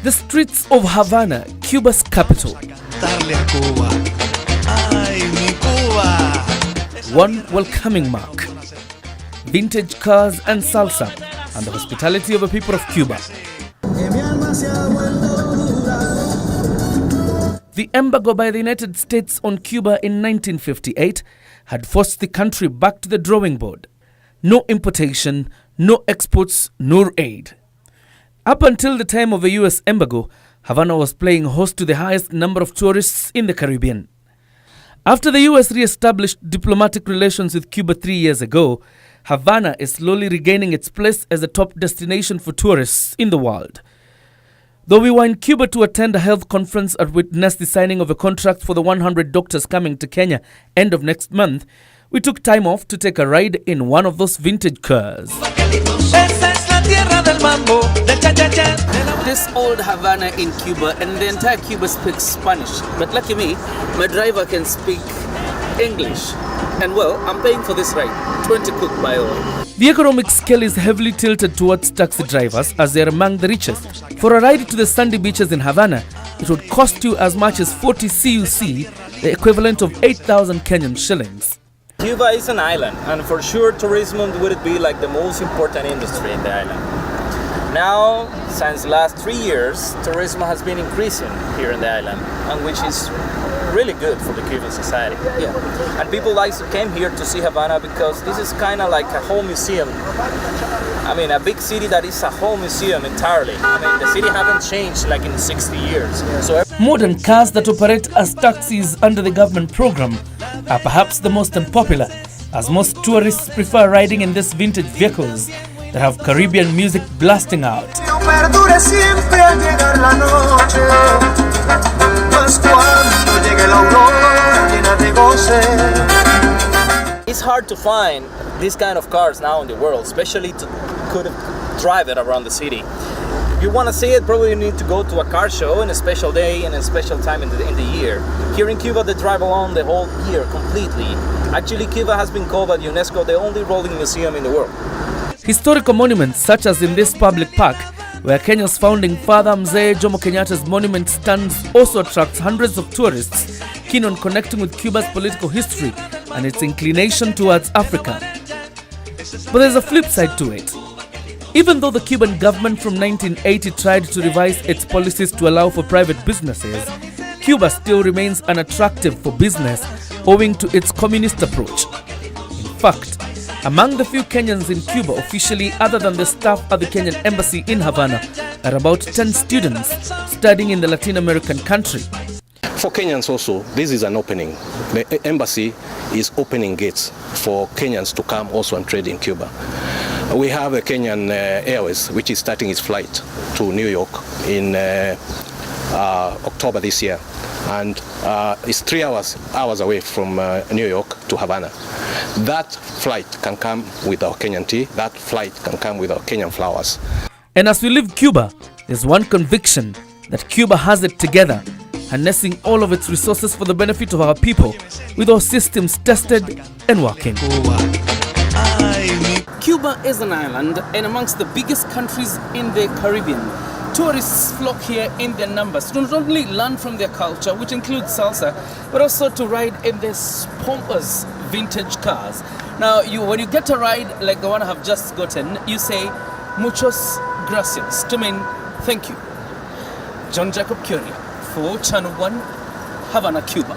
The streets of Havana, Cuba's capital. One welcoming mark. Vintage cars and salsa, and the hospitality of the people of Cuba. The embargo by the United States on Cuba in 1958 had forced the country back to the drawing board. No importation, no exports, no aid. Up until the time of the US embargo, Havana was playing host to the highest number of tourists in the Caribbean. After the US re-established diplomatic relations with Cuba 3 years ago, Havana is slowly regaining its place as a top destination for tourists in the world. Though we were in Cuba to attend a health conference and witness the signing of a contract for the 100 doctors coming to Kenya end of next month, we took time off to take a ride in one of those vintage cars. This old Havana in Cuba, and the entire Cuba speaks Spanish. But lucky me, my driver can speak English. And well, I'm paying for this ride, 20 cook by all. The economic scale is heavily tilted towards taxi drivers as they are among the richest. For a ride to the sandy beaches in Havana, it would cost you as much as 40 CUC, the equivalent of 8,000 Kenyan shillings. Cuba is an island, and for sure tourism would be like the most important industry in the island. Now, since the last 3 years, tourism has been increasing here in the island, and which is really good for the Cuban society. Yeah. And people like to come here to see Havana because this is kind of like a whole museum. I mean, a big city that is a whole museum entirely. I mean, the city haven't changed like in 60 years. So modern cars that operate as taxis under the government program are perhaps the most unpopular, as most tourists prefer riding in these vintage vehicles that have Caribbean music blasting out. It's hard to find these kind of cars now in the world, especially to could drive it around the city. If you want to see it, probably you need to go to a car show in a special day and a special time in the year. Here in Cuba, they drive along the whole year completely. Actually, Cuba has been called by UNESCO the only rolling museum in the world. Historical monuments, such as in this public park, where Kenya's founding father Mzee Jomo Kenyatta's monument stands, also attracts hundreds of tourists keen on connecting with Cuba's political history and its inclination towards Africa. But there's a flip side to it. Even though the Cuban government from 1980 tried to revise its policies to allow for private businesses, Cuba still remains unattractive for business owing to its communist approach. In fact, among the few Kenyans in Cuba officially other than the staff at the Kenyan embassy in Havana are about 10 students studying in the Latin American country. For Kenyans also, this is an opening. The embassy is opening gates for Kenyans to come also and trade in Cuba. We have a Kenyan Airways, which is starting its flight to New York in October this year. And it's 3 hours away from New York to Havana. That flight can come with our Kenyan tea. That flight can come with our Kenyan flowers. And as we leave Cuba, there's one conviction that Cuba has it together, harnessing all of its resources for the benefit of our people, with our systems tested and working. Cuba is an island and amongst the biggest countries in the Caribbean. Tourists flock here in their numbers to not only learn from their culture, which includes salsa, but also to ride in these pompous vintage cars. Now, when you get a ride like the one I have just gotten, you say, muchos gracias, to mean thank you. John Jacob Kioria for Channel 1, Havana, Cuba.